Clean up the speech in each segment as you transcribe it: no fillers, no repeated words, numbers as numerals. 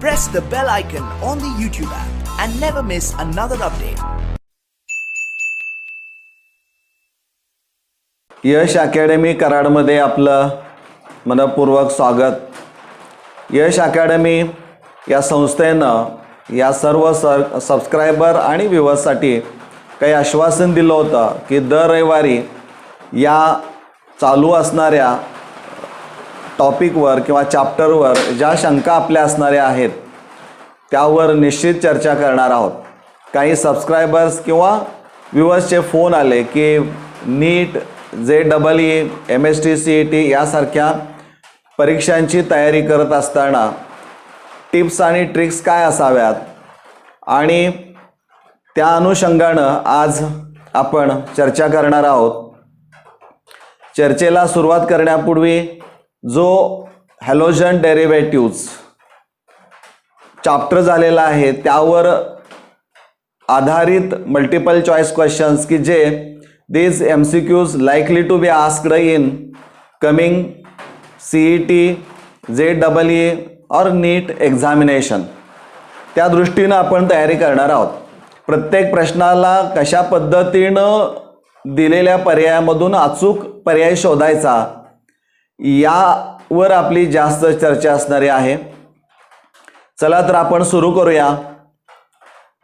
press the bell icon on the YouTube app and never miss another update. Yash academy कराडमध्ये आपलं मनपूर्वक स्वागत. यश academy या संस्थेनं या सर्व सबस्क्रायबर आणि व्ह्यूअर्ससाठी काही आश्वासन दिलं होतं की दर रविवारी या चालू असणाऱ्या टॉपिकवर किंवा चॅप्टरवर ज्या शंका आपल्या असणाऱ्या आहेत त्यावर निश्चित चर्चा करणार आहोत. काही सबस्क्रायबर्स किंवा व्ह्यूअर्सचे फोन आले की नीट, JEE, MST CET यासारख्या परीक्षांची तयारी करत असताना टिप्स आणि ट्रिक्स काय असाव्यात आणि त्या अनुषंगानं आज आपण चर्चा करणार आहोत. चर्चेला सुरुवात करण्यापूर्वी जो हॅलोजन डेरिव्हेटिव्ज चॅप्टर झालेला आहे त्यावर आधारित मल्टिपल चॉईस क्वेश्चन्स की जे these MCQs likely to be asked in coming CET, JEE or NEET examination त्या दृष्टीनं आपण तयारी करणार आहोत. प्रत्येक प्रश्नाला कशा पद्धतीनं दिलेल्या पर्यायामधून अचूक पर्याय शोधायचा यावर आपली जास्त चर्चा असणारी आहे. चला तर आपण सुरू करूया.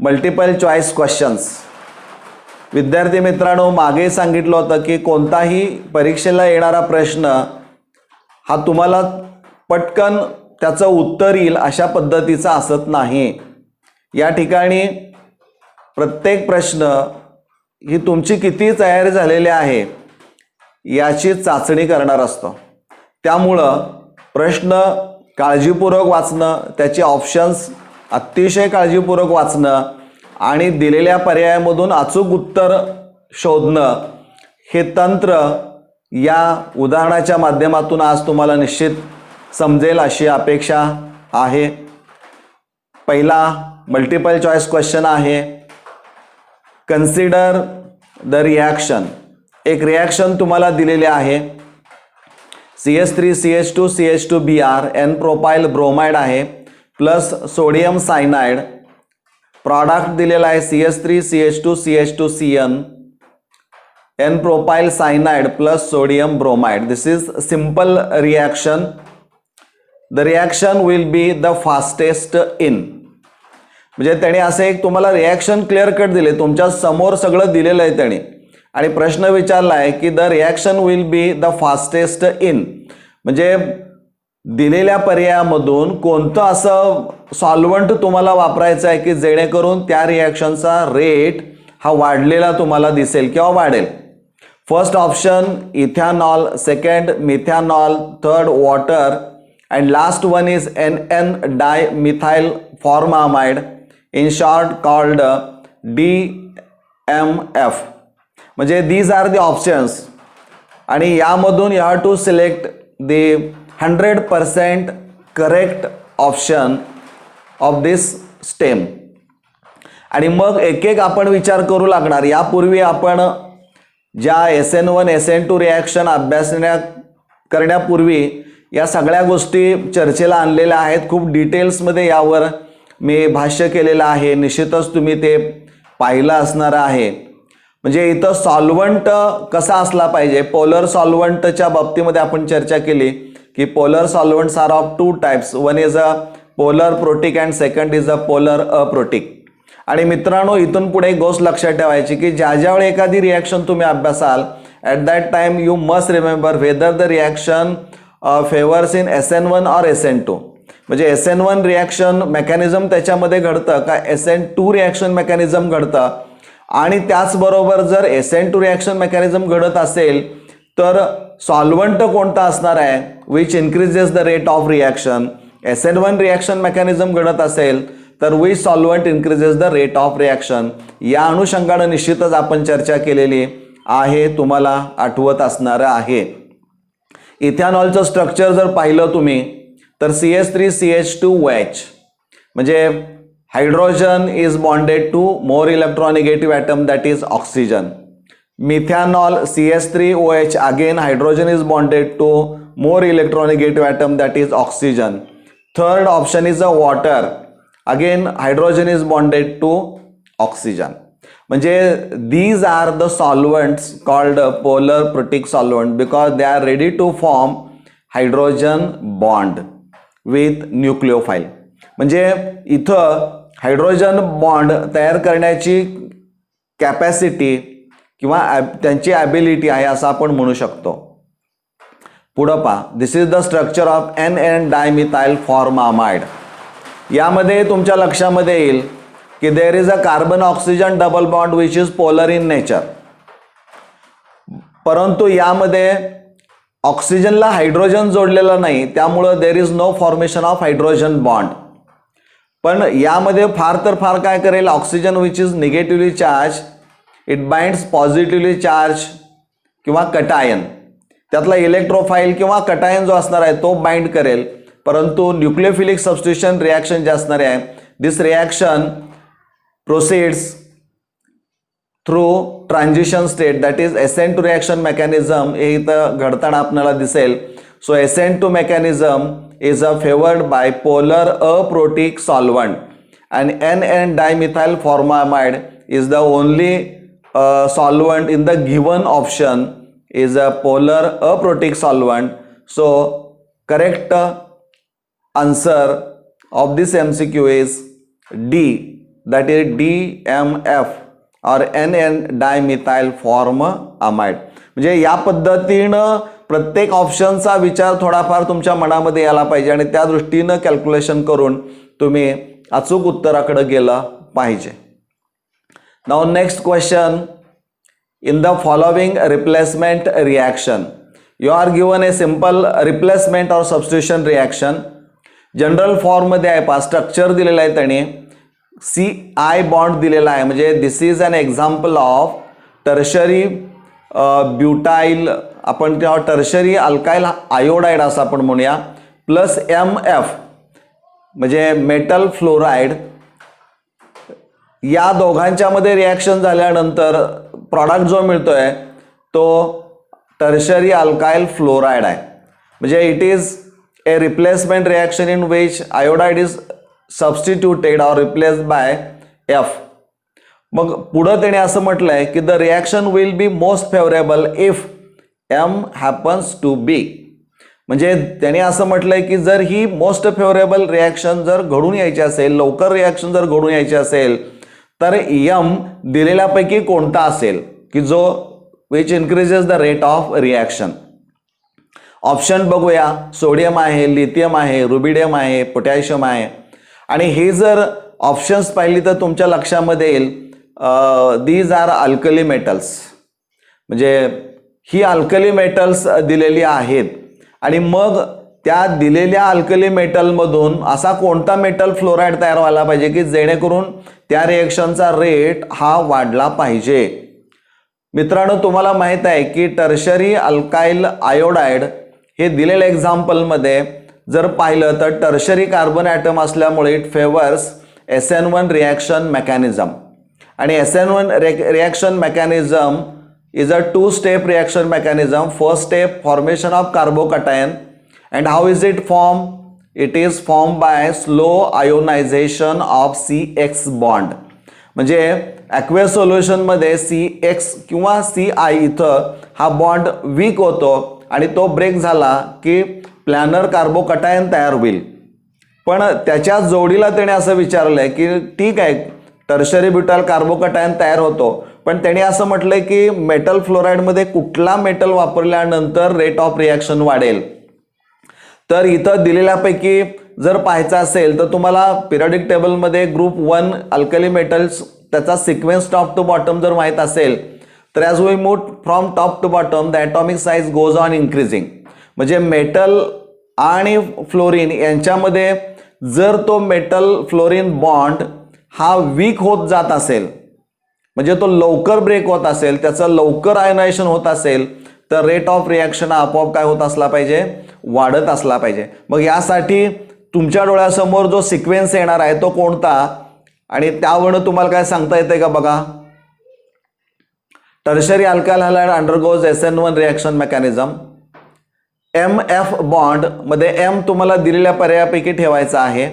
Multiple choice questions. विद्यार्थी मित्रांनो, मागे सांगितलं होतं की कोणताही परीक्षेला येणारा प्रश्न हा तुम्हाला पटकन त्याचं उत्तर येईल अशा पद्धतीचा असत नाही. या ठिकाणी प्रत्येक प्रश्न ही तुमची किती तयारी झालेली आहे याची चाचणी करणार असतो. त्यामुळं प्रश्न काळजीपूर्वक वाचणं, त्याचे ऑप्शन्स अतिशय काळजीपूर्वक वाचणं आणि दिलेल्या पर्यायामधून अचूक उत्तर शोधणं हे तंत्र या उदाहरणाच्या माध्यमातून आज तुम्हाला निश्चित समजेल अशी अपेक्षा आहे. पहिला मल्टिपल चॉईस क्वेश्चन आहे, कन्सिडर द रिॲक्शन. एक रिॲक्शन तुम्हाला दिलेली आहे. CH3 CH2 CH2Br N propyl bromide आहे प्लस सोडियम सायनाइड. प्रॉडक्ट दिलेला आहे CH3 CH2 CH2Cn N propyl cyanide plus sodium bromide. This is simple reaction. The reaction will be the fastest in. म्हणजे त्याने असे एक तुम्हाला रिॲक्शन क्लिअर कट दिले, तुमच्या समोर सगळं दिलेलं आहे त्याने आणि प्रश्न विचारला आहे की the reaction will be the fastest in. म्हणजे दिलेल्या पर्यायामधून कोणतं असं सॉल्व्हंट तुम्हाला वापरायचं आहे की जेणेकरून त्या रिॲक्शनचा रेट हा वाढलेला तुम्हाला दिसेल किंवा वाढेल. First option ethanol, second methanol, third water and last one is NN dimethyl formamide, in short called DMF. म्हणजे दीज आर द ऑप्शन्स आणि यामधून you have to select the 100% correct option of this stem. आणि मग एक एक आपण विचार करू लागणार. यापूर्वी आपण ज्या SN1 SN2 रिॲक्शन करण्यापूर्वी या सगळ्या गोष्टी चर्चेला आणलेल्या आहेत. खूप डिटेल्समध्ये यावर मी भाष्य केलेलं आहे. निश्चितच तुम्ही ते पाहिलं असणार आहे. म्हणजे इथं सॉल्व्हंट कसा असला पाहिजे. पोलर सॉल्व्हंटच्या बाबतीमध्ये आपण चर्चा केली की polar solvents are of two types. One is a polar protic and second is a polar aprotic. आणि मित्रांनो, इथून पुढे एक गोष्ट लक्षात ठेवायची की ज्यावेळी एखादी रिॲक्शन तुम्ही अभ्यासाल at that time you must remember whether the reaction favours in SN1 और SN2. म्हणजे SN1 रिॲक्शन मेकॅनिझम त्याच्यामध्ये घडतं का SN2 रिॲक्शन मेकॅनिझम घडतं. आणि त्याचबरोबर जर SN2 रिॲक्शन मेकॅनिझम घडत असेल तर सॉल्व्हंट कोणता असणार आहे which increases the rate of reaction. SN1 reaction mechanism घडत असेल तर which solvent increases the rate of reaction. या अनुषंगानं निश्चितच आपण चर्चा केलेली आहे, तुम्हाला आठवत असणार आहे. इथॅनॉलचं स्ट्रक्चर जर पाहिलं तुम्ही तर CH3 CH2OH म्हणजे hydrogen is bonded to more electronegative atom that is oxygen. Methanol CH3OH, again hydrogen is bonded to more electronegative atom that is oxygen. Third option is a water. Again hydrogen is bonded to oxygen. म्हणजे these are the solvents called polar protic solvent because they are ready to form hydrogen bond with nucleophile. म्हणजे इथं hydrogen bond तयार करण्याची capacity किंवा त्यांची ability आहे असं आपण म्हणू शकतो. पुढं पहा. This is the structure of NN dimethyl formamide. यामध्ये तुमच्या लक्षामध्ये येईल की there is a carbon oxygen double bond which is polar in nature. परंतु यामध्ये ऑक्सिजनला हायड्रोजन जोडलेला नाही, त्यामुळं there is no formation of hydrogen bond. पण यामध्ये फार तर फार काय करेल, oxygen which is negatively charge it binds positively charge किंवा कटायन. त्यातला इलेक्ट्रोफाईल किंवा कटायन जो असणार आहे तो बाइंड करेल. परंतु न्यूक्लियोफिलिक सबस्टिट्यूशन रिॲक्शन जे असणार आहे, दिस reaction proceeds through transition state, that is SN to reaction mechanism हे इथं घडताना आपल्याला दिसेल. So SN to mechanism is favored by polar aprotic solvent and NN dimethyl formamide is the only solvent in the given option is a polar aprotic solvent. So correct answer of this MCQ is D, that is DMF or NN dimethyl formamide. म्हणजे या पद्धतीनं प्रत्येक ऑप्शनचा विचार थोडाफार तुमच्या मनामध्ये यायला पाहिजे आणि त्या दृष्टीनं कॅल्क्युलेशन करून तुम्ही अचूक उत्तराकडे गेलं पाहिजे. Now next question. In the following replacement reaction you are given a simple replacement or substitution reaction. General फॉर्ममध्ये आहे पहा, स्ट्रक्चर दिलेलं आहे त्याने, CI बॉन्ड दिलेला आहे. म्हणजे this is an example of tertiary butyl, आपण तेव्हा टर्शरी अल्काईल आयोडाईड असं आपण म्हणूया, प्लस MF म्हणजे मेटल फ्लोराईड. या दोघांच्यामध्ये रिॲक्शन झाल्यानंतर प्रॉडक्ट जो मिळतोय तो टर्शरी अल्काईल फ्लोराईड आहे. म्हणजे it is a replacement reaction in which iodide is substituted or replaced by F. मग पुढं त्याने असं म्हटलंय की the reaction will be most favourable if M happens to be. म्हणजे त्याने असं म्हटलंय की जर ही मोस्ट फेवरेबल रिॲक्शन जर घडून यायची असेल, लवकर रिॲक्शन जर घडून यायची असेल, तर M दिलेल्यापैकी कोणता असेल की जो which increases the rate of reaction. Option बघूया. सोडियम आहे, लिथियम आहे, रुबिडियम आहे, पोटॅशियम आहे. आणि हे जर ऑप्शन्स पाहिली तर तुमच्या लक्षामध्ये येईल दीज आर अल्कली मेटल्स. म्हणजे ही अल्कली मेटल्स दिलेली आहेत आणि मग त्या दिलेल्या अल्कली मेटलमधून असा कोणता मेटल फ्लोराईड तयार व्हायला पाहिजे की जेणेकरून त्या रिएक्शनचा रेट हा वाढला पाहिजे. मित्रांनो, तुम्हाला माहित आहे की टर्शरी अल्काईल आयोडाईड हे दिलेल्या एक्झाम्पलमध्ये जर पाहिलं तर टर्शरी कार्बन ॲटम असल्यामुळे it favours SN1 reaction mechanism. आणि SN1 reaction mechanism is a 2-step reaction mechanism. First step formation of carbocation and how is it form? It is form by slow ionisation of CX bond. म्हणजे aqueous सोल्युशनमध्ये CX किंवा CI इथं हा bond weak होतो आणि तो break झाला की प्लॅनर कार्बोकटायन तयार होईल. पण त्याच्या जोडीला त्याने असं विचारलंय की ठीक आहे टर्शरी ब्युटाइल कार्बोकटायन तयार होतो, पण त्याने असं म्हटलंय की मेटल फ्लोराईडमध्ये कुठला मेटल वापरल्यानंतर रेट ऑफ रिॲक्शन वाढेल. तर इथं दिलेल्यापैकी जर पाहायचं असेल तर तुम्हाला पिरियडिक टेबलमध्ये ग्रुप 1 अल्कली मेटल्स त्याचा सिक्वेन्स टॉप टू बॉटम जर माहीत असेल तर as we move from top to bottom the atomic size goes on increasing. म्हणजे मेटल आणि फ्लोरीन यांच्यामध्ये जर तो मेटल फ्लोरीन बॉन्ड हा वीक होत जात असेल, म्हणजे तो लवकर ब्रेक होत असेल, त्याचं लवकर आयनायझेशन होत असेल, तर रेट ऑफ रिॲक्शन आपोआप काय होत असला पाहिजे, वाढत असला पाहिजे. मग यासाठी तुमच्या डोळ्यासमोर जो सिक्वेन्स येणार आहे तो कोणता आणि त्यावरून तुम्हाला काय सांगता येते का बघा. Tertiary alkyl halide undergoes SN1 reaction mechanism. MF bond मध्ये M तुम्हाला दिलेल्या पर्यायापैकी ठेवायचा आहे.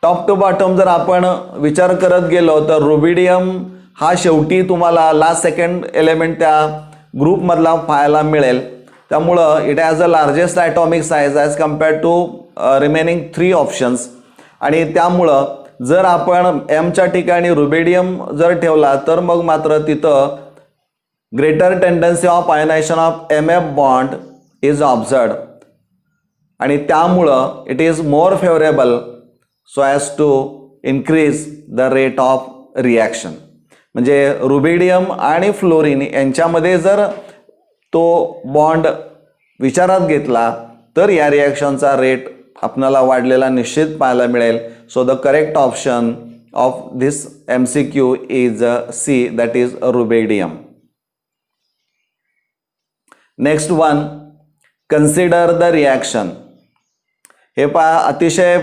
टॉप टू बॉटम जर आपण विचार करत गेलो तर रुबिडियम हा शेवटी तुम्हाला लास्ट सेकंड एलिमेंट त्या ग्रुपमधला पाहायला मिळेल. त्यामुळं it has a largest atomic size as compared to remaining 3 options. आणि त्यामुळं जर आपण एमच्या ठिकाणी रुबिडियम जर ठेवला तर मग मात्र तिथं greater tendency of ionisation of MF bond is observed. आणि त्यामुळं it is more favourable so as to increase the rate of reaction. म्हणजे रुबिडियम आणि फ्लोरीन यांच्यामध्ये जर तो बॉन्ड विचारात घेतला तर या रिॲक्शनचा रेट आपल्याला वाढलेला निश्चित पाहायला मिळेल. So the correct option of this MCQ is C, that is rubidium. Next one, consider the reaction. हे पहा अतिशय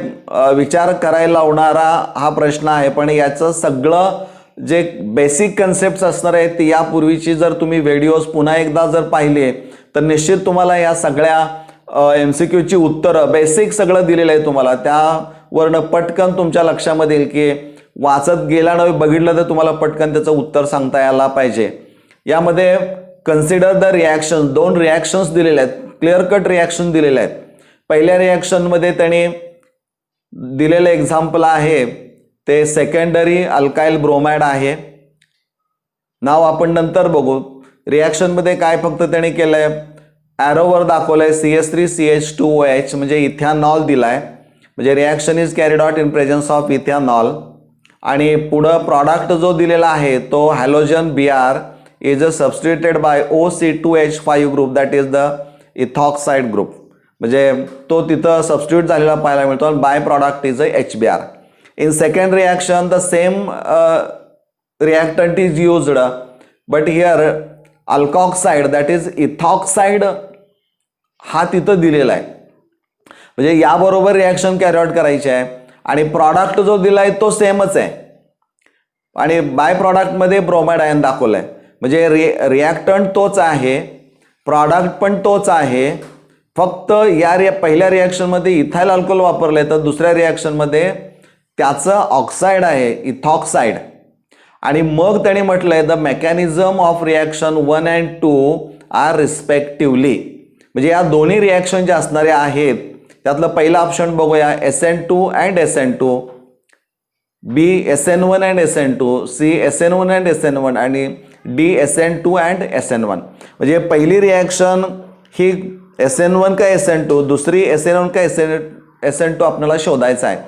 विचार करायला लावणारा हा प्रश्न आहे, पण याचं सगळं जे बेसिक कन्सेप्ट असणार आहेत ती यापूर्वीची जर तुम्ही व्हिडिओज पुन्हा एकदा जर पाहिले तर निश्चित तुम्हाला या सगळ्या MCQची उत्तरं बेसिक सगळं दिलेलं आहे तुम्हाला. त्यावरनं पटकन तुमच्या लक्षामध्ये येईल की वाचत गेला नव्हे बघितलं तर तुम्हाला पटकन त्याचं उत्तर सांगता यायला पाहिजे. यामध्ये कन्सिडर द रिॲक्शन 2 रिॲक्शन्स दिलेले आहेत, क्लिअर कट रिॲक्शन दिलेले आहेत. पहिल्या रिॲक्शनमध्ये त्यांनी दिलेलं एक्झाम्पल आहे ते सेकंडरी अल्काइल ब्रोमाइड आहे. नाव आपण नंतर बघू. रिॲक्शनमध्ये काय फक्त त्यांनी केलंय, ॲरोवर दाखवलंय CH3CH2OH म्हणजे इथॅनॉल दिलाय. म्हणजे reaction is carried out in presence of ethanol. आणि पुढं प्रॉडक्ट जो दिलेला आहे तो halogen Br is substituted by OC2H5 group, that is the ethoxide group. म्हणजे तो तिथं सबस्टिट्यूट झालेला पाहायला मिळतो आणि by product is HBr. In second reaction the same reactant is used, but here alkoxide that is ethoxide हा तिथं दिलेला आहे. म्हणजे याबरोबर रिॲक्शन कॅरी आउट करायची आहे आणि प्रॉडक्ट जो दिलाय तो सेमच आहे आणि बाय प्रॉडक्टमध्ये ब्रोमाइड आयन दाखवलं आहे. म्हणजे रिॲक्टंट तोच आहे, प्रॉडक्ट पण तोच आहे, फक्त या पहिल्या रिॲक्शनमध्ये इथाइल अल्कोहोल वापरलं आहे तर दुसऱ्या रिॲक्शनमध्ये त्याचं ऑक्साईड आहे इथॉक्साइड. आणि मग त्याने म्हटलंय the mechanism of reaction 1 and 2 are respectively. म्हणजे या दोन्ही रिॲक्शन ज्या असणाऱ्या आहेत त्यातलं पहिलं ऑप्शन बघूया, SN2 and SN2, B SN1 and SN2, C SN1 and SN1 आणि D SN2 and SN1. म्हणजे पहिली रिॲक्शन ही SN1 का SN2, दुसरी SN1 का SN2 आपल्याला शोधायचं आहे.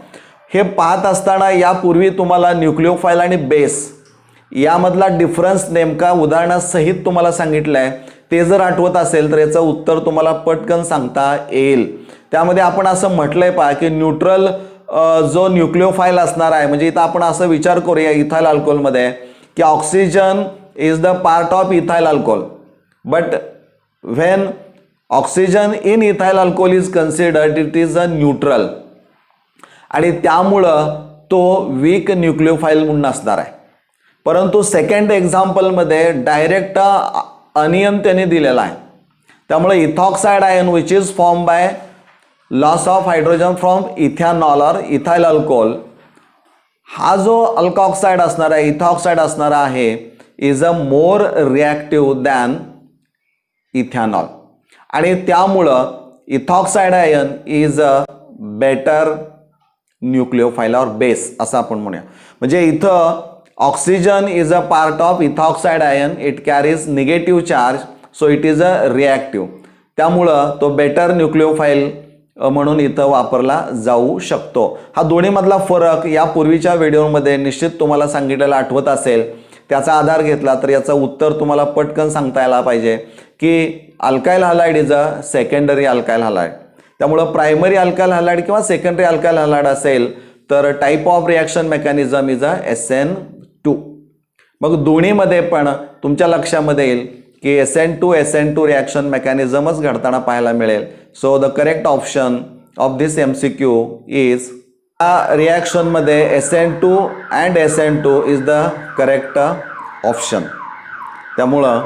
हे पाहत असताना यापूर्वी तुम्हाला न्यूक्लिओफाईल आणि बेस यामधला डिफरन्स नेमका उदाहरणासहित तुम्हाला सांगितलं आहे. ते जर आठवत असेल तर याचं उत्तर तुम्हाला पटकन सांगता येईल. त्यामध्ये आपण असं म्हटलंय पहा की न्यूट्रल जो न्यूक्लिओफाईल असणार आहे, म्हणजे इथं आपण असं विचार करूया इथाइल अल्कोहोलमध्ये की oxygen is the part of ethyl alcohol, but when oxygen in ethyl alcohol is considered it is a neutral. आणि त्यामुळं तो वीक न्यूक्लिओफाईल म्हणून असणार आहे. परंतु सेकंड एक्झाम्पलमध्ये डायरेक्ट अनियन त्याने दिलेला आहे. त्यामुळे ethoxide ion which is form by loss of hydrogen from ethanol और इथाइल अल्कोहोल, हा जो अल्कोऑक्साइड असणार आहे इथॉक्साइड असणार आहे is a more reactive than ethanol. आणि त्यामुळं ethoxide ion is a better nucleophile और बेस असं आपण म्हणूया. म्हणजे इथं oxygen is a part of ethoxide ion, it carries negative charge, so it is a reactive. त्यामुळं तो बेटर न्यूक्लिओफाईल म्हणून इथं वापरला जाऊ शकतो. हा दोन्हीमधला फरक यापूर्वीच्या व्हिडिओमध्ये निश्चित तुम्हाला सांगितलेला आठवत असेल. त्याचा आधार घेतला तर याचं उत्तर तुम्हाला पटकन सांगता यायला पाहिजे की alkyl halide is a secondary alkyl halide. त्यामुळं प्रायमरी अल्काइल हॅलाइड किंवा सेकंडरी अल्काइल हॅलाइड असेल तर type of reaction mechanism is a SN2. मग दोन्हीमध्ये पण तुमच्या लक्षामध्ये येईल की SN2 रिॲक्शन मेकॅनिझमच घडताना पाहायला मिळेल. So the correct option of this MCQ is रिॲक्शनमध्ये SN2 and SN2 is the correct option. त्यामुळं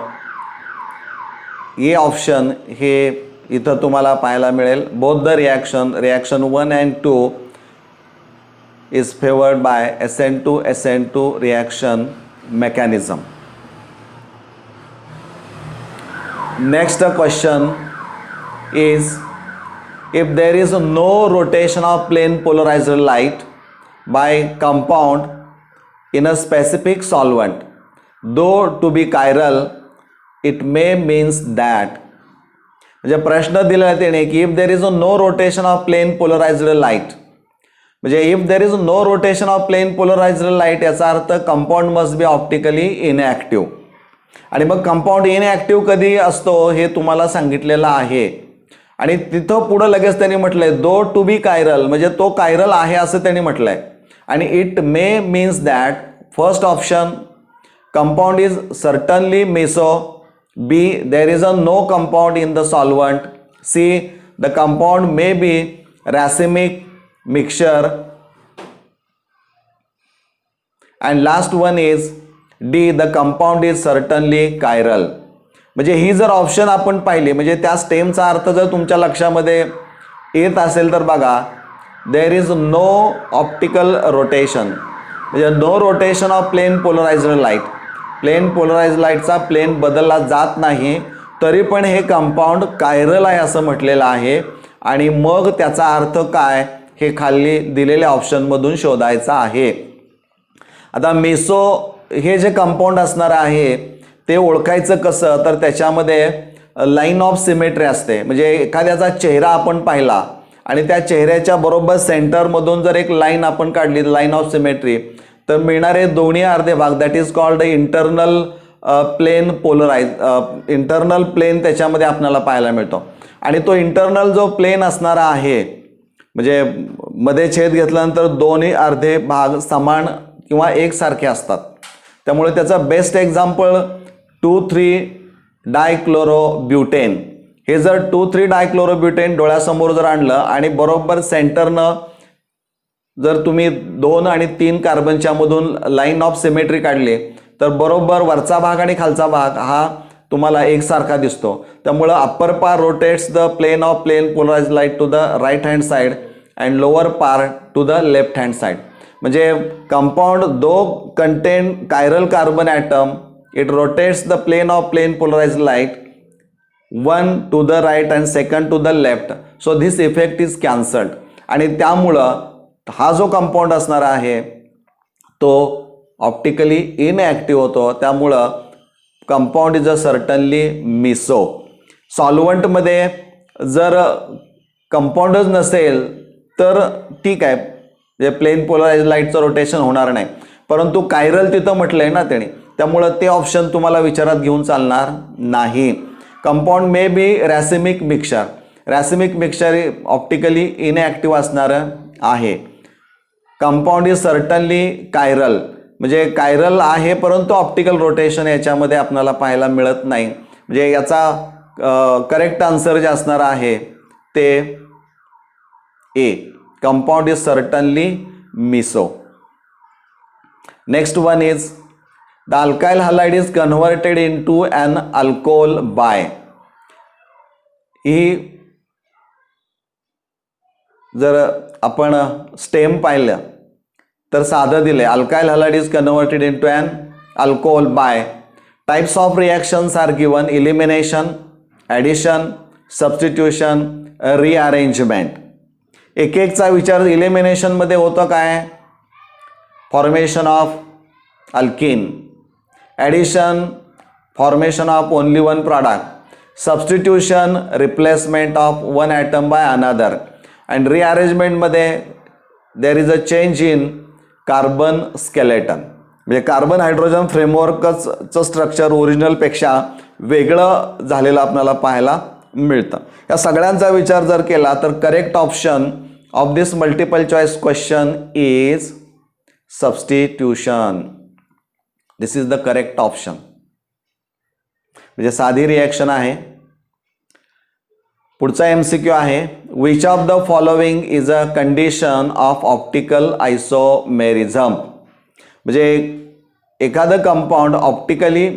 हे ऑप्शन हे इथं तुम्हाला पाहायला मिळेल. Both the reaction 1 and 2 is favored by SN2 reaction mechanism. Next question is, if there is no rotation of plane polarized light by compound in a specific solvent, though to be chiral, it may means that. म्हणजे प्रश्न दिला त्याने की if there is no rotation of plane polarised light, म्हणजे if there is no rotation of plane polarised light याचा अर्थ compound must be optically inactive. आणि मग कंपाऊंड इनॲक्टिव्ह कधी असतो हे तुम्हाला सांगितलेलं आहे. आणि तिथं पुढं लगेच त्यांनी म्हटलंय दो टू बी कायरल, म्हणजे तो कायरल आहे असं त्यांनी म्हटलंय. आणि it may means that first option compound is certainly meso, B there is a no compound in the solvent, C the compound may be racemic mixture, and last one is D the compound is certainly chiral. म्हणजे ही जर option आपण पाहिली म्हणजे त्या स्टेमचा अर्थ जर तुमच्या लक्षामध्ये येत असेल तर बघा, there is no optical rotation, म्हणजे no rotation of plane polarised light, plane polarise लाईटचा प्लेन बदलला जात नाही तरी पण हे कंपाऊंड कायरल आहे असं म्हटलेलं आहे. आणि मग त्याचा अर्थ काय हे खाली दिलेल्या ऑप्शनमधून शोधायचं आहे. आता मेसो हे जे कंपाऊंड असणार आहे ते ओळखायचं कसं, तर त्याच्यामध्ये लाईन ऑफ सिमेट्री असते. म्हणजे एखाद्याचा चेहरा आपण पाहिला आणि त्या चेहऱ्याच्या बरोबर सेंटरमधून जर एक लाईन आपण काढली, लाईन ऑफ सिमेट्री, तर मिळणारे दोन्ही अर्धे भाग that is called internal plane internal plane त्याच्यामध्ये आपल्याला पाहायला मिळतो. आणि तो इंटरनल जो प्लेन असणारा आहे म्हणजे मध्ये छेद घेतल्यानंतर दोन्ही अर्धे भाग समान किंवा एकसारखे असतात. त्यामुळे त्याचं बेस्ट एक्झाम्पल 2,3 डायक्लोरोब्युटेन. हे जर 2,3 डायक्लोरोब्युटेन डोळ्यासमोर जर आणलं आणि बरोबर सेंटरनं जर तुम्ही 2 आणि 3 कार्बनच्या मधून लाईन ऑफ सिमेट्री काढली तर बरोबर वरचा भाग आणि खालचा भाग हा तुम्हाला एकसारखा दिसतो. त्यामुळं upper part rotates the plane of plane polarised light to the right hand side and lower part to the left hand side. म्हणजे compound though contain chiral carbon atom, it rotates the plane of plane polarised light, one to the right and second to the left. So this effect is cancelled. आणि त्यामुळं हा जो compound असणार आहे तो optically inactive होतो. त्यामुळं compound is a certainly मिसो. सॉल्वंटमध्ये जर कंपाऊंडच नसेल तर ठीक आहे, म्हणजे प्लेन पोलराइज्ड लाईटचं रोटेशन होणार नाही, परंतु कायरल तिथं म्हटलंय ना त्याने, त्यामुळं ते ऑप्शन तुम्हाला विचारात घेऊन चालणार नाही. Compound may be racemic mixture, racemic mixture optically inactive असणारं आहे. कंपाऊंड इज सर्टनली कायरल, म्हणजे कायरल आहे परंतु ऑप्टिकल रोटेशन याच्यामध्ये आपल्याला पाहायला मिळत नाही. म्हणजे याचा करेक्ट आन्सर जे असणार आहे ते A, compound is certainly meso. Next one is the alkyl halide is converted into an alcohol by. ही जर आपण स्टेम पाहिलं तर साधं दिले, alkyl halide is converted into an alcohol by. Types of reactions are given, elimination, addition, substitution, rearrangement. एक एकचा विचार. इलिमिनेशनमध्ये होतं काय, formation of alkene, addition formation of only one product, substitution replacement of one atom by another, and रिअरेंजमेंटमध्ये there is a change in carbon skeleton. म्हणजे carbon hydrogen फ्रेमवर्कचं structure ओरिजिनलपेक्षा वेगळं झालेलं आपल्याला पाहायला मिळतं. या सगळ्यांचा विचार जर केला तर correct option of this multiple choice question is substitution. This is the correct option. म्हणजे साधी रिॲक्शन आहे. पुढचा MCQ आहे, which of the following is a condition of optical isomerism. म्हणजे एखादं कंपाऊंड ऑप्टिकली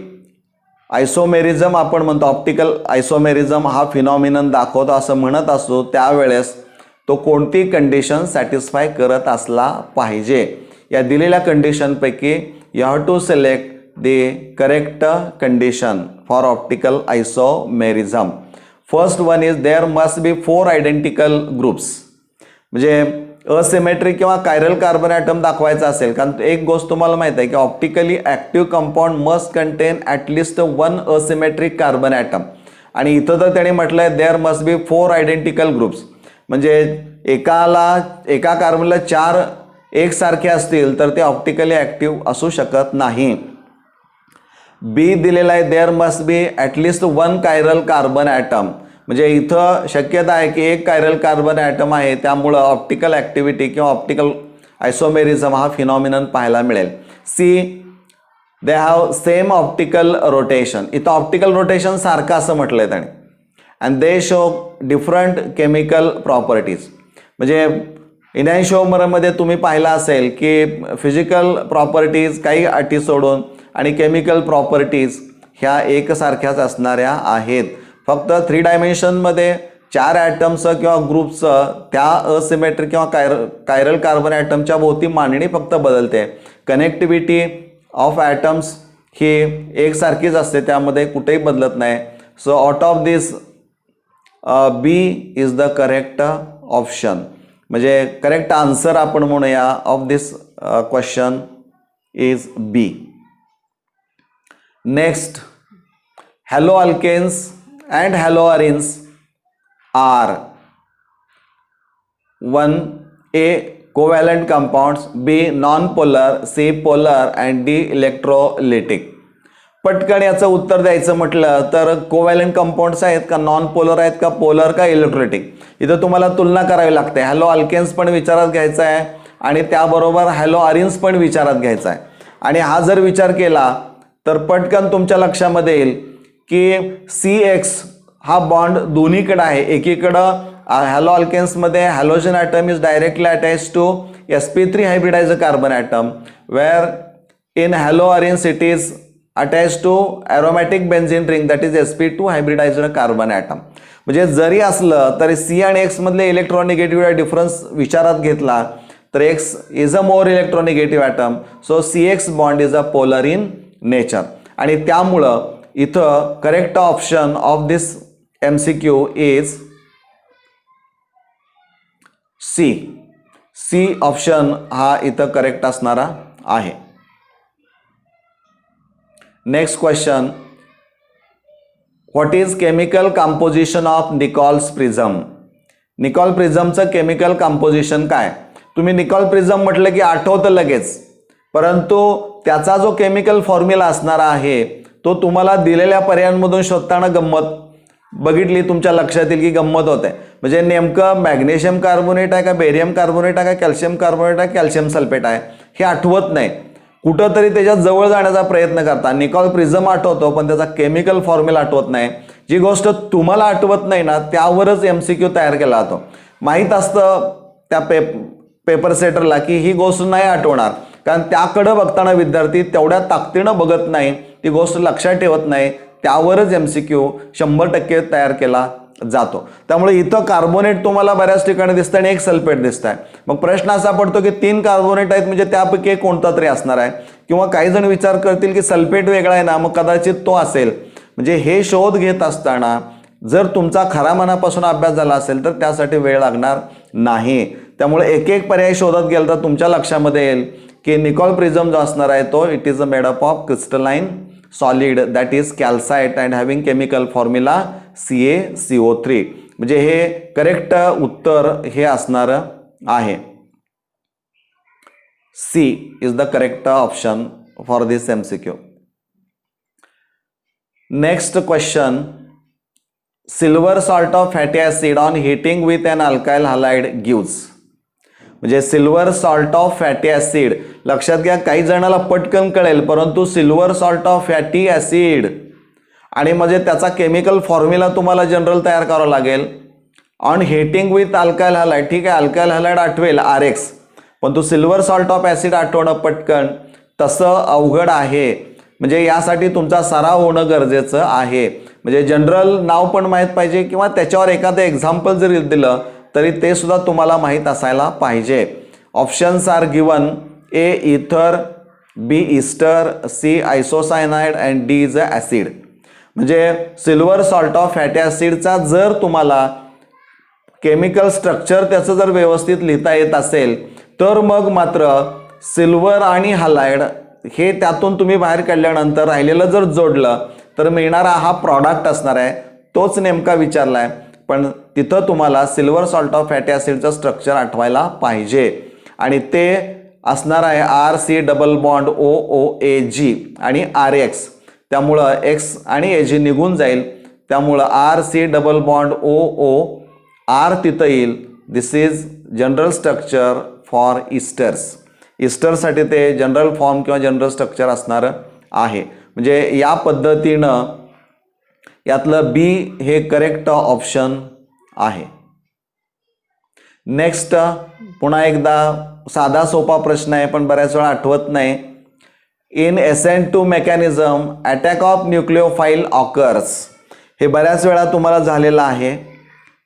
आयसोमेरिझम आपण म्हणतो, ऑप्टिकल आयसोमेरिझम हा फिनॉमिनन दाखवतो असं म्हणत असतो, त्यावेळेस तो कोणती कंडिशन सॅटिस्फाय करत असला पाहिजे. या दिलेल्या कंडिशनपैकी you have to select the correct condition for optical isomerism. First one is there must be 4 identical groups. म्हणजे असिमेट्रिक किंवा कायरल कार्बन ॲटम दाखवायचा असेल, कारण एक गोष्ट तुम्हाला माहिती आहे की optically active compound must contain at least 1 asymmetric carbon atom. आणि इथं तर त्याने म्हटलं आहे there must be 4 identical groups. म्हणजे एका कार्बनला 4 एकसारखे असतील तर ते ऑप्टिकली ॲक्टिव्ह असू शकत नाही. बी दिलेला आहे there must be at least 1 chiral carbon atom. म्हणजे इथं शक्यता आहे की एक कायरल कार्बन ॲटम आहे, त्यामुळं ऑप्टिकल ॲक्टिव्हिटी किंवा ऑप्टिकल आयसोमेरिझम हा फिनॉमिनन पाहायला मिळेल. See they have same optical rotation. इथं ऑप्टिकल रोटेशन सारखं असं म्हटलं आहे त्याने. And they show different chemical properties. म्हणजे इनॅन्शिओमरमध्ये तुम्ही पाहिलं असेल की फिजिकल प्रॉपर्टीज काही अटी सोडून आणि केमिकल प्रॉपर्टीज ह्या एकसारख्याच असणाऱ्या आहेत. फक्त 3 डायमेन्शनमध्ये 4 ॲटम्सचं किंवा ग्रुपचं त्या असिमेट्रिक किंवा कायरल कार्बन ॲटमच्या भोवती मांडणी फक्त बदलते. कनेक्टिव्हिटी ऑफ ॲटम्स ही एकसारखीच असते, त्यामध्ये कुठेही बदलत नाही. So out of this B is the correct option. म्हणजे करेक्ट आन्सर आपण म्हणूया of this question is B. Next, haloalkanes and haloarenes are 1a covalent compounds, b non-polar, c polar and d electrolytic. पटकन याचं उत्तर द्यायचं म्हटलं तर covalent compounds आहेत का, नॉन पोलर आहेत का, पोलर का इलेक्ट्रोलिटिक. इथं तुम्हाला तुलना करावी लागते. हॅलो अल्केन्स पण विचारात घ्यायचा आहे आणि त्याबरोबर हॅलो अरिन्स पण विचारात घ्यायचा आहे. आणि हा जर विचार केला तर पटकन तुमच्या लक्षामध्ये येईल की CX हा बॉन्ड दोन्हीकडे आहे. एकीकडं हॅलो अल्केन्समध्ये halogen atom is directly attach to sp3 hybridised carbon atom, where in halo arenes it is attach to aromatic benzene ring that is sp2 hybridised carbon atom. म्हणजे जरी असलं तरी C आणि X मधले इलेक्ट्रॉनिगेटिव्ह डिफरन्स विचारात घेतला तर X is a more electronegative atom. So CX bond is a polar in nature. आणि त्यामुळं इथं correct option of this MCQ is C. C option हा इथं करेक्ट असणारा आहे. Next question, what is chemical composition of Nicol's prism. Nicol प्रिझमचं chemical composition काय. तुम्ही निकॉल प्रिझम म्हटलं की आठवतं लगेच, परंतु त्याचा जो केमिकल फॉर्म्युला असणार आहे तो तुम्हाला दिलेल्या पर्यायांमधून शोधताना गंमत बघितली तुमच्या लक्षात येईल की गंमत होते. म्हणजे नेमकं मॅग्नेशियम कार्बोनेट आहे का, बेरियम कार्बोनेट आहे का, कॅल्शियम कार्बोनेट आहे, कॅल्शियम सल्फेट आहे हे आठवत नाही. कुठंतरी त्याच्यात जवळ जाण्याचा प्रयत्न करता. निकॉल प्रिझम आठवतो पण त्याचा केमिकल फॉर्म्युला आठवत नाही. जी गोष्ट तुम्हाला आठवत नाही ना त्यावरच MCQ तयार केला जातो. माहीत असतं त्या पेपर सेटरला की ही गोष्ट नाही आठवणार, कारण त्याकडं बघताना विद्यार्थी तेवढ्या ताकदीनं बघत नाही, ती गोष्ट लक्षात ठेवत नाही, त्यावरच MCQ 100% तयार केला जातो. त्यामुळे इथं कार्बोनेट तुम्हाला बऱ्याच ठिकाणी दिसतं आणि एक सल्फेट दिसत आहे. मग प्रश्न असा पडतो की 3 कार्बोनेट आहेत म्हणजे त्यापैकी एक कोणता तरी असणार आहे. किंवा काही जण विचार करतील की सल्फेट वेगळा आहे ना, मग कदाचित तो असेल. म्हणजे हे शोध घेत असताना जर तुमचा खरा मनापासून अभ्यास झाला असेल तर त्यासाठी वेळ लागणार नाही. त्यामुळे एक एक पर्याय शोधत गेल तर तुमच्या लक्षामध्ये येईल की निकॉल प्रिझम जो असणार आहे तो it is a made up of crystalline solid that is calcite and having chemical formula CaCO3. म्हणजे हे करेक्ट उत्तर हे असणार आहे. C is the correct option for this MCQ. Next question, silver salt of fatty acid on heating with an alkyl halide gives. म्हणजे silver salt of fatty acid, लक्षात घ्या काही जणाला पटकन कळेल परंतु silver salt of fatty acid आणि म्हणजे त्याचा केमिकल फॉर्म्युला तुम्हाला जनरल तयार करावा लागेल. On heating with alkyl halide, ठीक आहे अल्काइल हॅलाइड आठवेल RX, पण तो सिल्वर सॉल्ट ऑफ ॲसिड आठवणं पटकन तसं अवघड आहे. म्हणजे यासाठी तुमचा सराव होणं गरजेचं आहे. म्हणजे जनरल नाव पण माहीत पाहिजे किंवा त्याच्यावर एखादं एक्झाम्पल जरी दिलं तरी ते सुद्धा तुम्हाला माहीत असायला पाहिजे. Options R given: A ether, B ester, C isocyanide and D is a acid. म्हणजे सिल्वर सॉल्ट ऑफ फॅटी ॲसिडचा जर तुम्हाला केमिकल स्ट्रक्चर त्याचं जर व्यवस्थित लिहिता येत असेल तर मग मात्र सिल्वर आणि हलाइड हे त्यातून तुम्ही बाहेर काढल्यानंतर राहिलेलं जर जोडलं तर मिळणारा हा प्रॉडक्ट असणार आहे. तोच नेमका विचारला आहे, पण तिथं तुम्हाला सिल्वर सॉल्ट ऑफ फॅटी ॲसिडचं स्ट्रक्चर आठवायला पाहिजे आणि ते असणार आहे RC डबल बॉन्ड OOAG आणि RX. त्यामुळं X आणि AG निघून जाईल, त्यामुळं RC डबल बॉन्ड OOR तिथं येईल. This is general structure for esters. इस्टरसाठी ते जनरल फॉर्म किंवा जनरल स्ट्रक्चर असणार आहे. म्हणजे या पद्धतीनं यातलं बी हे करेक्ट ऑप्शन आहे. नेक्स्ट पुन्हा एकदा साधा सोपा प्रश्न आहे पण बऱ्याच वेळा आठवत नाही. In SN2 mechanism attack of nucleophile occurs. हे बऱ्याच वेळा तुम्हाला झालेलं आहे.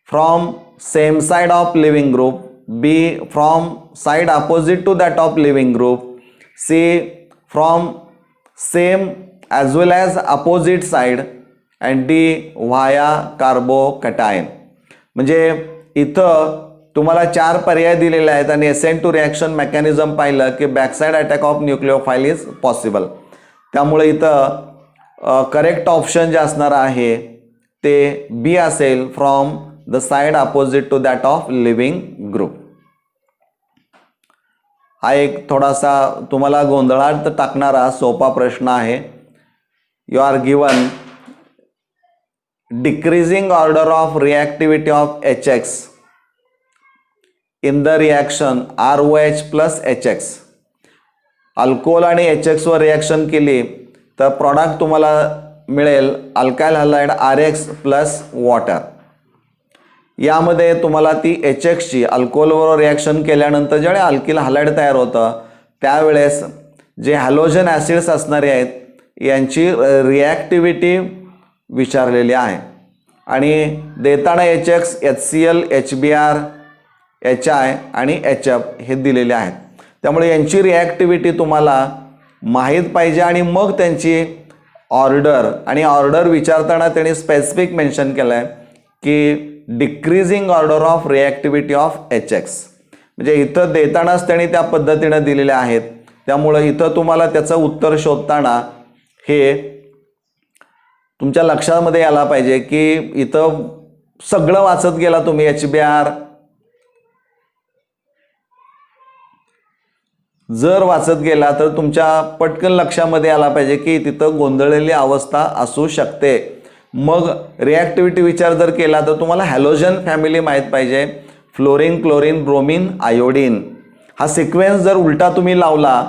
From same side of leaving group, B from side opposite to that of leaving group, C from same as well as opposite side and D via carbocation. म्हणजे इथं तुम्हाला 4 पर्याय दिलेले आहेत आणि SN2 रिॲक्शन मेकॅनिझम पाहिलं की backside attack of nucleophile is possible. त्यामुळे इथं करेक्ट ऑप्शन जे असणार आहे ते बी असेल, from the side opposite to that of leaving group. हा एक थोडासा तुम्हाला गोंधळात टाकणारा सोपा प्रश्न आहे. You are given decreasing order of reactivity of HX in the reaction ROH plus HX. Alcohol आणि HX वर रिॲक्शन केली तर प्रॉडक्ट तुम्हाला मिळेल alkyl halide RX plus water. यामध्ये तुम्हाला ती HX ची अल्कोहोलवर रिॲक्शन केल्यानंतर ज्यावेळी अल्किल हलाइड तयार होतं त्यावेळेस जे हॅलोजन ॲसिड्स असणारे आहेत यांची रिॲक्टिव्हिटी विचारलेली आहे आणि देताना HX, HCl, HBr, HI आणि HF हे दिलेले आहेत. त्यामुळे यांची रिॲक्टिव्हिटी तुम्हाला माहीत पाहिजे आणि मग त्यांची ऑर्डर, आणि ऑर्डर विचारताना त्यांनी स्पेसिफिक मेन्शन केलं आहे की decreasing order of reactivity of HX. म्हणजे इथं देतानाच त्यांनी त्या पद्धतीनं दिलेले आहेत. त्यामुळं इथं तुम्हाला त्याचं उत्तर शोधताना हे तुमच्या लक्षामध्ये यायला पाहिजे की इथं सगळं वाचत गेला तुम्ही HBr जर वाचत गेला तर तुमच्या पटकन लक्षामध्ये आला पाहिजे की तिथं गोंधळलेली अवस्था असू शकते. मग रिॲक्टिव्हिटी विचार जर केला तर तुम्हाला हॅलोजन फॅमिली माहीत पाहिजे, फ्लोरीन, क्लोरीन, ब्रोमीन, आयोडीन. हा सिक्वेन्स जर उलटा तुम्ही लावला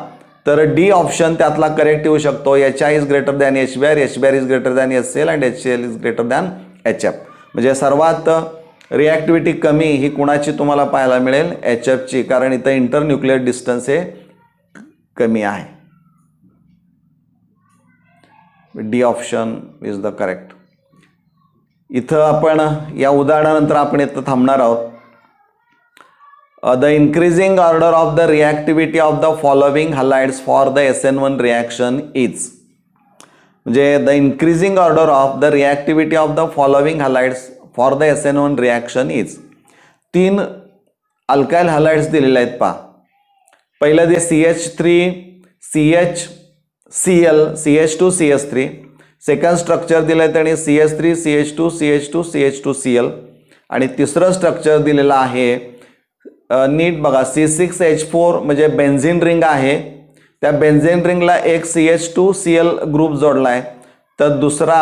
तर डी ऑप्शन त्यातला करेक्ट येऊ शकतो. HI is greater than HBr, HBr is greater than HCl and HCl is greater than HF. म्हणजे सर्वात रिॲक्टिव्हिटी कमी ही कुणाची तुम्हाला पाहायला मिळेल? HF ची, कारण इथं इंटरन्यूक्लियर डिस्टन्स हे कमी आहे. D option is the correct. इथं आपण या उदाहरणानंतर आपण इथं थांबणार आहोत. The increasing order of the reactivity of the following halides for the SN1 reaction is. म्हणजे the increasing order of the reactivity of the following halides for the SN1 reaction is. 3 alkyl halides दिलेले आहेत पहा. पहिलं ते CH3 CHCl CH2 CH3. Second structure दिलं आहे त्यांनी CH3 CH2 CH2 CH2Cl. आणि तिसरं स्ट्रक्चर दिलेलं आहे नीट बघा C6H4 म्हणजे बेन्झिन रिंग आहे. त्या बेन्झिन रिंगला एक CH2Cl ग्रुप जोडला आहे तर दुसरा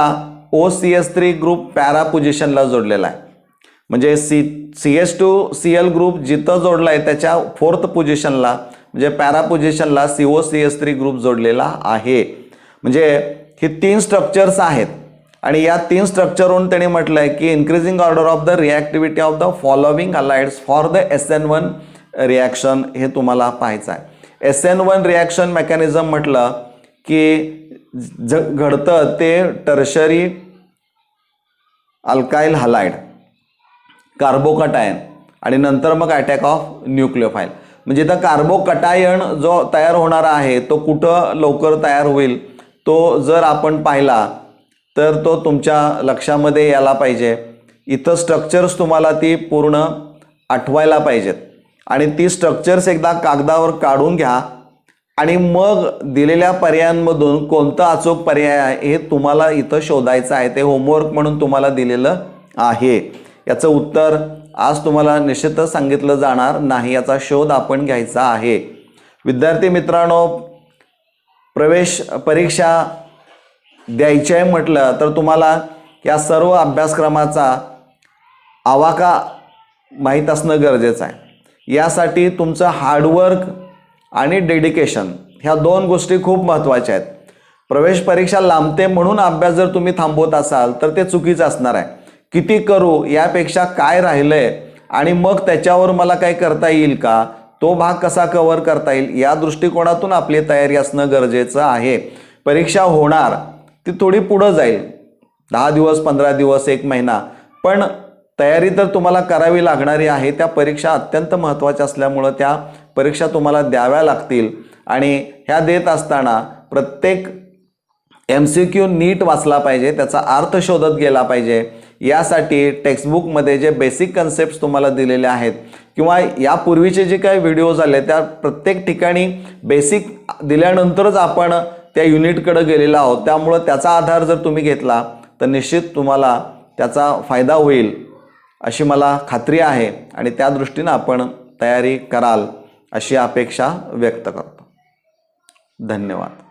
OCH3 ग्रुप पॅरा पोझिशनला जोडलेला आहे. म्हणजे CH2Cl ग्रुप जिथं जोडला आहे त्याच्या 4th पोझिशनला म्हणजे पॅरा पोझिशनला COCH3 ग्रुप जोडलेला आहे. म्हणजे ही 3 स्ट्रक्चर्स आहेत आणि या 3 स्ट्रक्चरवरून त्यांनी म्हटलं आहे की increasing order of the reactivity of the following halides for the SN1 reaction हे तुम्हाला पाहायचं आहे. SN1 रिॲक्शन मेकॅनिझम म्हटलं की घडतं ते टर्शरी अल्काइल हलाइड, कार्बोकटायन आणि नंतर मग अटॅक ऑफ न्यूक्लिओफाइल. म्हणजे इथं कार्बोकटायन जो तयार होणारा आहे तो कुठं लवकर तयार होईल तो जर आपण पाहिला तर तो तुमच्या लक्षामध्ये यायला पाहिजे. इथं स्ट्रक्चर्स तुम्हाला ती पूर्ण आठवायला पाहिजेत आणि ती स्ट्रक्चर्स एकदा कागदावर काढून घ्या आणि मग दिलेल्या पर्यायांमधून कोणता अचूक पर्याय आहे हे तुम्हाला इथं शोधायचं आहे. ते होमवर्क म्हणून तुम्हाला दिलेलं आहे. याचं उत्तर आज तुम्हाला निश्चितच सांगितलं जाणार नाही, याचा शोध आपण घ्यायचा आहे. विद्यार्थी मित्रांनो, प्रवेश परीक्षा द्यायची आहे म्हटलं तर तुम्हाला या सर्व अभ्यासक्रमाचा आवाका माहीत असणं गरजेचं आहे. यासाठी तुमचं हार्डवर्क आणि डेडिकेशन ह्या दोन गोष्टी खूप महत्त्वाच्या आहेत. प्रवेश परीक्षा लांबते म्हणून अभ्यास जर तुम्ही थांबवत असाल तर ते चुकीचं असणार आहे. किती करू यापेक्षा काय राहिलंय आणि मग त्याच्यावर मला काय करता येईल का, तो भाग कसा कव्हर करता येईल या दृष्टिकोनातून आपली तयारी असणं गरजेचं आहे. परीक्षा होणार ती थोडी पुढं जाईल, 10 दिवस 15 दिवस 1 महिना, पण तयारी तर तुम्हाला करावी लागणारी आहे. त्या परीक्षा अत्यंत महत्त्वाच्या असल्यामुळं त्या परीक्षा तुम्हाला द्याव्या लागतील आणि ह्या देत असताना प्रत्येक MCQ नीट वाचला पाहिजे, त्याचा अर्थ शोधत गेला पाहिजे. यासाठी टेक्स्टबुकमध्ये जे बेसिक कन्सेप्ट्स तुम्हाला दिलेले आहेत किंवा यापूर्वीचे जे काही व्हिडिओज आले त्या प्रत्येक ठिकाणी बेसिक दिल्यानंतरच आपण त्या युनिटकडे गेलेलो आहोत. त्यामुळं त्याचा आधार जर तुम्ही घेतला तर निश्चित तुम्हाला त्याचा फायदा होईल अशी मला खात्री आहे आणि त्या दृष्टीनं आपण तयारी कराल अशी अपेक्षा व्यक्त करतो. धन्यवाद.